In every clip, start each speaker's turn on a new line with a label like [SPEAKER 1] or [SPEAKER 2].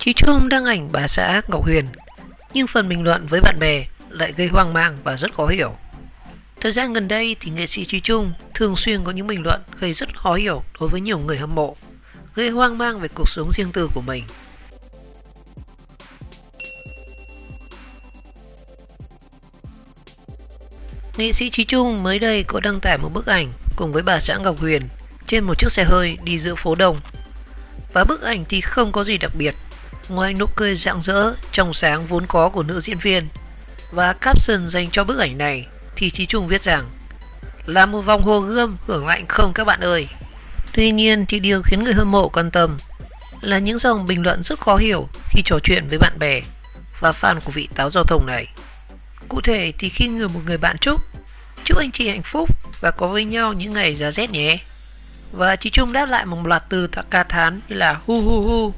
[SPEAKER 1] Chí Trung đăng ảnh bà xã Ngọc Huyền, nhưng phần bình luận với bạn bè lại gây hoang mang và rất khó hiểu. Thời gian gần đây thì nghệ sĩ Chí Trung thường xuyên có những bình luận gây rất khó hiểu đối với nhiều người hâm mộ, gây hoang mang về cuộc sống riêng tư của mình. Nghệ sĩ Chí Trung mới đây có đăng tải một bức ảnh cùng với bà xã Ngọc Huyền trên một chiếc xe hơi đi giữa phố đông. Và bức ảnh thì không có gì đặc biệt, ngoài nụ cười rạng rỡ, trong sáng vốn có của nữ diễn viên. Và caption dành cho bức ảnh này thì Chí Trung viết rằng: là một vòng hồ gươm hưởng lạnh không các bạn ơi. Tuy nhiên thì điều khiến người hâm mộ quan tâm là những dòng bình luận rất khó hiểu khi trò chuyện với bạn bè và fan của vị táo giao thông này. Cụ thể thì khi một người bạn chúc anh chị hạnh phúc và có với nhau những ngày giá rét nhé. Và Chí Trung đáp lại một loạt từ ca thán như là hu hu hu.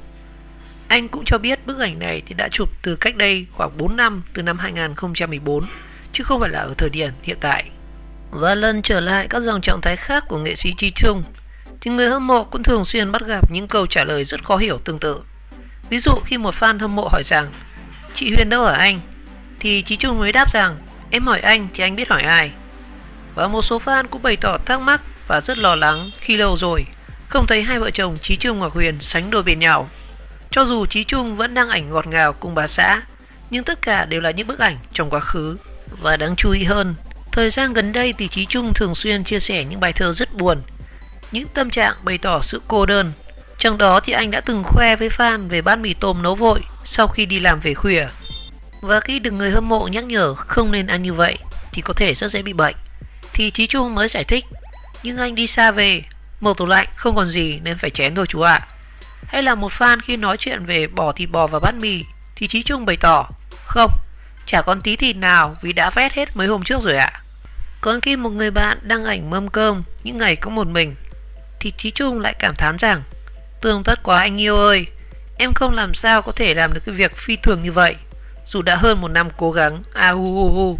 [SPEAKER 1] Anh cũng cho biết bức ảnh này thì đã chụp từ cách đây khoảng 4 năm, từ năm 2014, chứ không phải là ở thời điểm hiện tại. Và lần trở lại các dòng trạng thái khác của nghệ sĩ Chí Trung thì người hâm mộ cũng thường xuyên bắt gặp những câu trả lời rất khó hiểu tương tự. Ví dụ khi một fan hâm mộ hỏi rằng: chị Huyền đâu hả anh? Thì Chí Trung mới đáp rằng: em hỏi anh thì anh biết hỏi ai. Và một số fan cũng bày tỏ thắc mắc và rất lo lắng khi lâu rồi không thấy hai vợ chồng Chí Trung Ngọc Huyền sánh đôi bên nhau. Cho dù Chí Trung vẫn đăng ảnh ngọt ngào cùng bà xã, nhưng tất cả đều là những bức ảnh trong quá khứ. Và đáng chú ý hơn, thời gian gần đây thì Chí Trung thường xuyên chia sẻ những bài thơ rất buồn, những tâm trạng bày tỏ sự cô đơn. Trong đó thì anh đã từng khoe với fan về bát mì tôm nấu vội sau khi đi làm về khuya. Và khi được người hâm mộ nhắc nhở không nên ăn như vậy thì có thể rất dễ bị bệnh, thì Chí Trung mới giải thích: nhưng anh đi xa về, mở tủ lạnh không còn gì nên phải chén thôi chú ạ. Hay là một fan khi nói chuyện về bỏ thịt bò vào bát mì thì Chí Trung bày tỏ: không, chả còn tí thịt nào vì đã vét hết mấy hôm trước rồi ạ. Còn khi một người bạn đăng ảnh mâm cơm những ngày có một mình thì Chí Trung lại cảm thán rằng: tường tất quá anh yêu ơi, em không làm sao có thể làm được cái việc phi thường như vậy dù đã hơn một năm cố gắng hu hu hu.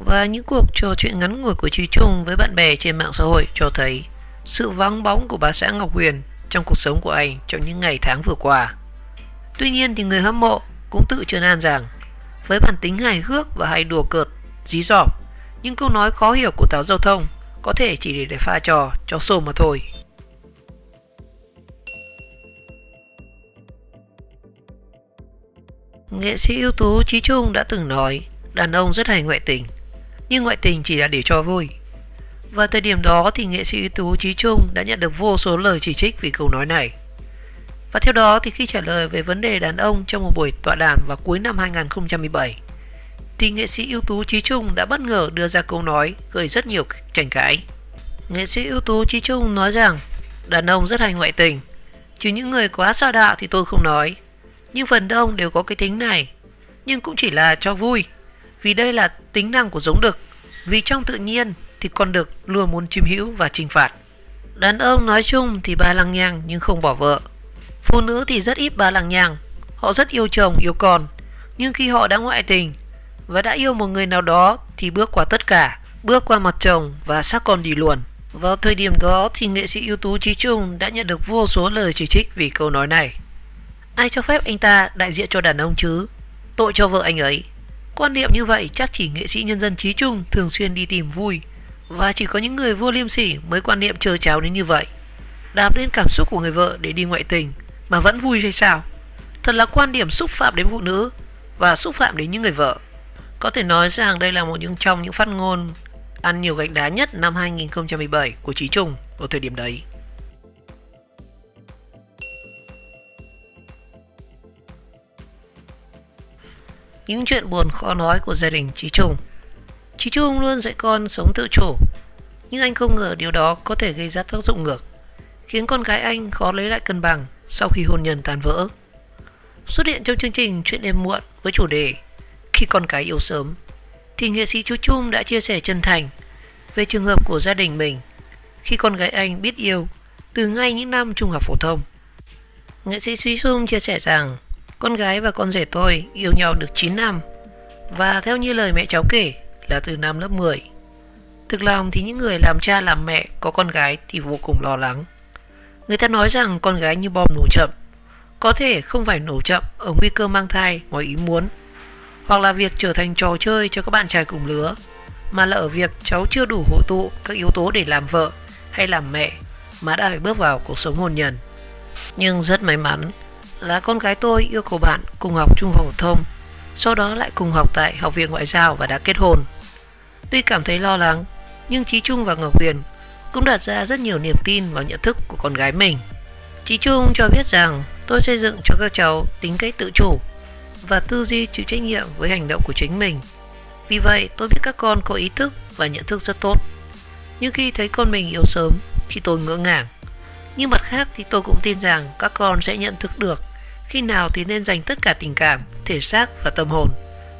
[SPEAKER 1] Và những cuộc trò chuyện ngắn ngủi của Chí Trung với bạn bè trên mạng xã hội cho thấy sự vắng bóng của bà xã Ngọc Huyền trong cuộc sống của anh trong những ngày tháng vừa qua. Tuy nhiên thì người hâm mộ cũng tự trấn an rằng với bản tính hài hước và hay đùa cợt, dí dỏm, những câu nói khó hiểu của táo giao thông có thể chỉ để pha trò cho show mà thôi. Nghệ sĩ ưu tú Chí Trung đã từng nói đàn ông rất hay ngoại tình, nhưng ngoại tình chỉ là để cho vui. Và thời điểm đó thì nghệ sĩ ưu tú Chí Trung đã nhận được vô số lời chỉ trích vì câu nói này. Và theo đó thì khi trả lời về vấn đề đàn ông trong một buổi tọa đàm vào cuối năm 2017 thì nghệ sĩ ưu tú Chí Trung đã bất ngờ đưa ra câu nói gây rất nhiều tranh cãi. Nghệ sĩ ưu tú Chí Trung nói rằng đàn ông rất hay ngoại tình, trừ những người quá sa đạo thì tôi không nói, nhưng phần đông đều có cái tính này, nhưng cũng chỉ là cho vui, vì đây là tính năng của giống đực, vì trong tự nhiên thì con đực luôn muốn chiếm hữu và chinh phạt. Đàn ông nói chung thì ba lăng nhăng nhưng không bỏ vợ. Phụ nữ thì rất ít ba lăng nhăng, họ rất yêu chồng yêu con, nhưng khi họ đã ngoại tình và đã yêu một người nào đó thì bước qua tất cả, bước qua mặt chồng và xác con đi luôn. Vào thời điểm đó thì nghệ sĩ ưu tú Chí Trung đã nhận được vô số lời chỉ trích vì câu nói này. Ai cho phép anh ta đại diện cho đàn ông chứ? Tội cho vợ anh ấy. Quan niệm như vậy chắc chỉ nghệ sĩ nhân dân Chí Trung thường xuyên đi tìm vui, và chỉ có những người vô liêm sỉ mới quan niệm trơ tráo đến như vậy. Đạp lên cảm xúc của người vợ để đi ngoại tình mà vẫn vui hay sao? Thật là quan điểm xúc phạm đến phụ nữ và xúc phạm đến những người vợ. Có thể nói rằng đây là một trong những phát ngôn ăn nhiều gạch đá nhất năm 2017 của Chí Trung ở thời điểm đấy. Những chuyện buồn khó nói của gia đình Chí Trung. Chí Trung luôn dạy con sống tự chủ, nhưng anh không ngờ điều đó có thể gây ra tác dụng ngược, khiến con gái anh khó lấy lại cân bằng sau khi hôn nhân tan vỡ. Xuất hiện trong chương trình Chuyện đêm muộn với chủ đề Khi con cái yêu sớm, thì nghệ sĩ Chí Trung đã chia sẻ chân thành về trường hợp của gia đình mình khi con gái anh biết yêu từ ngay những năm trung học phổ thông. Nghệ sĩ Chí Trung chia sẻ rằng con gái và con rể tôi yêu nhau được 9 năm, và theo như lời mẹ cháu kể là từ năm lớp 10. Thực lòng thì những người làm cha làm mẹ có con gái thì vô cùng lo lắng. Người ta nói rằng con gái như bom nổ chậm, Có thể không phải nổ chậm ở nguy cơ mang thai ngoài ý muốn, hoặc là việc trở thành trò chơi cho các bạn trai cùng lứa, mà là ở việc cháu chưa đủ hội tụ các yếu tố để làm vợ hay làm mẹ mà đã phải bước vào cuộc sống hôn nhân. Nhưng rất may mắn là con gái tôi yêu cầu bạn cùng học trung học phổ thông, sau đó lại cùng học tại Học viện Ngoại giao và đã kết hôn. Tuy cảm thấy lo lắng, nhưng Chí Trung và Ngọc Huyền cũng đặt ra rất nhiều niềm tin vào nhận thức của con gái mình. Chí Trung cho biết rằng tôi xây dựng cho các cháu tính cách tự chủ và tư duy chịu trách nhiệm với hành động của chính mình. Vì vậy tôi biết các con có ý thức và nhận thức rất tốt. Nhưng khi thấy con mình yêu sớm thì tôi ngỡ ngàng. Nhưng mặt khác thì tôi cũng tin rằng các con sẽ nhận thức được khi nào thì nên dành tất cả tình cảm, thể xác và tâm hồn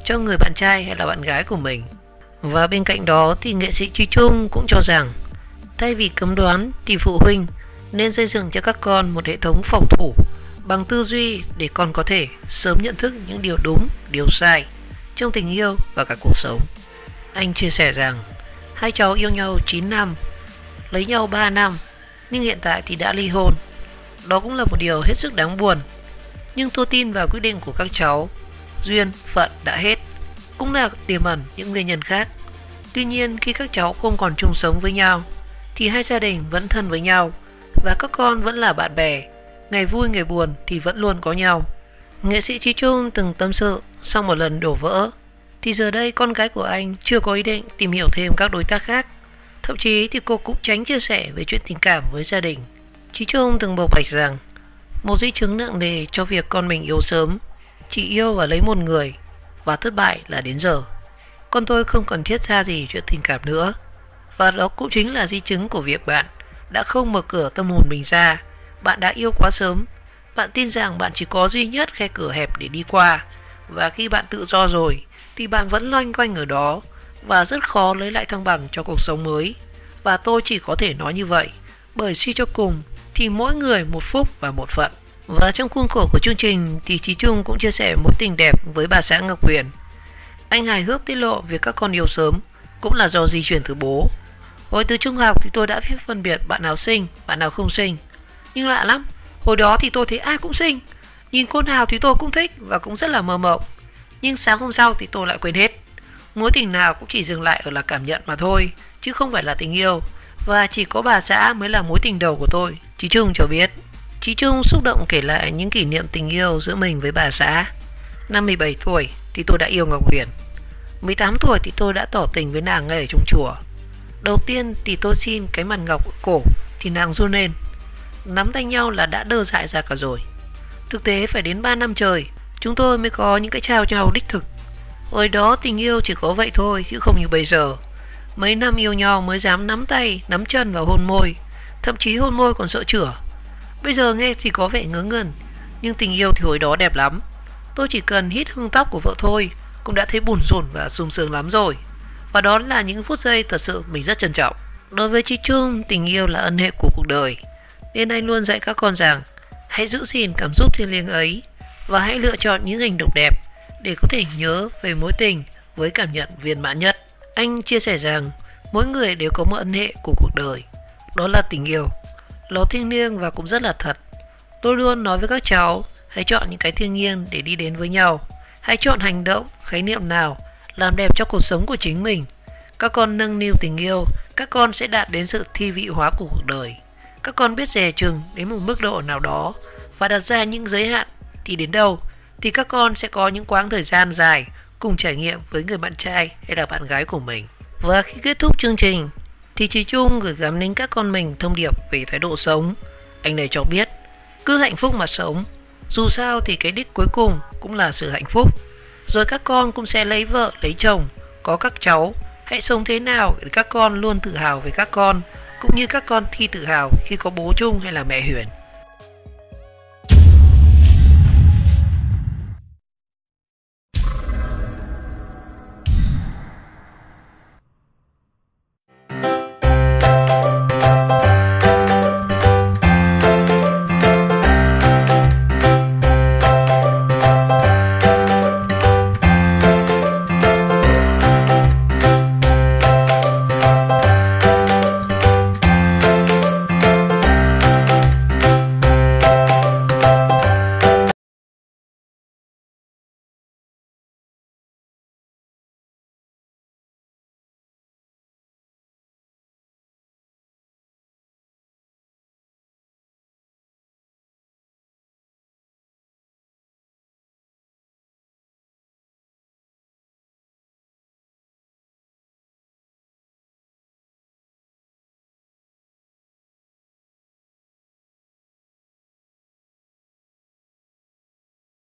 [SPEAKER 1] cho người bạn trai hay là bạn gái của mình. Và bên cạnh đó thì nghệ sĩ Chí Trung cũng cho rằng thay vì cấm đoán thì phụ huynh nên xây dựng cho các con một hệ thống phòng thủ bằng tư duy để con có thể sớm nhận thức những điều đúng, điều sai trong tình yêu và cả cuộc sống. Anh chia sẻ rằng hai cháu yêu nhau 9 năm, lấy nhau 3 năm, nhưng hiện tại thì đã ly hôn. Đó cũng là một điều hết sức đáng buồn. Nhưng tôi tin vào quyết định của các cháu. Duyên, phận đã hết, cũng là tiềm ẩn những nguyên nhân khác. Tuy nhiên khi các cháu không còn chung sống với nhau thì hai gia đình vẫn thân với nhau và các con vẫn là bạn bè. Ngày vui ngày buồn thì vẫn luôn có nhau. Nghệ sĩ Chí Trung từng tâm sự sau một lần đổ vỡ thì giờ đây con gái của anh chưa có ý định tìm hiểu thêm các đối tác khác. Thậm chí thì cô cũng tránh chia sẻ về chuyện tình cảm với gia đình. Chí Trung từng bộc bạch rằng một di chứng nặng nề cho việc con mình yêu sớm, chỉ yêu và lấy một người và thất bại là đến giờ. Con tôi không cần thiết ra gì chuyện tình cảm nữa. Và đó cũng chính là di chứng của việc bạn đã không mở cửa tâm hồn mình ra. Bạn đã yêu quá sớm. Bạn tin rằng bạn chỉ có duy nhất khe cửa hẹp để đi qua. Và khi bạn tự do rồi thì bạn vẫn loanh quanh ở đó và rất khó lấy lại thăng bằng cho cuộc sống mới. Và tôi chỉ có thể nói như vậy, bởi suy cho cùng thì mỗi người một phúc và một phận. Và trong khuôn khổ của chương trình thì Chí Trung cũng chia sẻ mối tình đẹp với bà xã Ngọc Huyền. Anh hài hước tiết lộ việc các con yêu sớm cũng là do di truyền từ bố. Hồi từ trung học thì tôi đã biết phân biệt bạn nào sinh, bạn nào không sinh. Nhưng lạ lắm, hồi đó thì tôi thấy ai cũng sinh, nhìn cô nào thì tôi cũng thích và cũng rất là mơ mộng. Nhưng sáng hôm sau thì tôi lại quên hết. Mối tình nào cũng chỉ dừng lại ở là cảm nhận mà thôi, chứ không phải là tình yêu. Và chỉ có bà xã mới là mối tình đầu của tôi, Chí Trung cho biết. Chí Trung xúc động kể lại những kỷ niệm tình yêu giữa mình với bà xã. Năm 17 tuổi thì tôi đã yêu Ngọc Huyền. 18 tuổi thì tôi đã tỏ tình với nàng ngay ở trong chùa. Đầu tiên thì tôi xin cái mặt ngọc ở cổ thì nàng run lên. Nắm tay nhau là đã đơ dại ra cả rồi. Thực tế phải đến 3 năm trời chúng tôi mới có những cái trao nhau đích thực. Hồi đó tình yêu chỉ có vậy thôi chứ không như bây giờ. Mấy năm yêu nhau mới dám nắm tay, nắm chân và hôn môi. Thậm chí hôn môi còn sợ chửa. Bây giờ nghe thì có vẻ ngớ ngẩn, nhưng tình yêu thì hồi đó đẹp lắm. Tôi chỉ cần hít hương tóc của vợ thôi cũng đã thấy buồn rộn và sung sướng lắm rồi. Và đó là những phút giây thật sự mình rất trân trọng. Đối với Chí Trung, tình yêu là ân hệ của cuộc đời, nên anh luôn dạy các con rằng hãy giữ gìn cảm xúc thiêng liêng ấy và hãy lựa chọn những hành động đẹp để có thể nhớ về mối tình với cảm nhận viên mãn nhất. Anh chia sẻ rằng mỗi người đều có một ân hệ của cuộc đời, đó là tình yêu. Nó thiêng liêng và cũng rất là thật. Tôi luôn nói với các cháu hãy chọn những cái thiêng liêng để đi đến với nhau. Hãy chọn hành động, khái niệm nào làm đẹp cho cuộc sống của chính mình. Các con nâng niu tình yêu, các con sẽ đạt đến sự thi vị hóa của cuộc đời. Các con biết dè chừng đến một mức độ nào đó và đặt ra những giới hạn thì đến đâu thì các con sẽ có những quãng thời gian dài cùng trải nghiệm với người bạn trai hay là bạn gái của mình. Và khi kết thúc chương trình thì Chí Trung gửi gắm đến các con mình thông điệp về thái độ sống. Anh này cho biết cứ hạnh phúc mà sống, dù sao thì cái đích cuối cùng cũng là sự hạnh phúc. Rồi các con cũng sẽ lấy vợ, lấy chồng, có các cháu. Hãy sống thế nào để các con luôn tự hào về các con, cũng như các con thi tự hào khi có bố Trung hay là mẹ Huyền.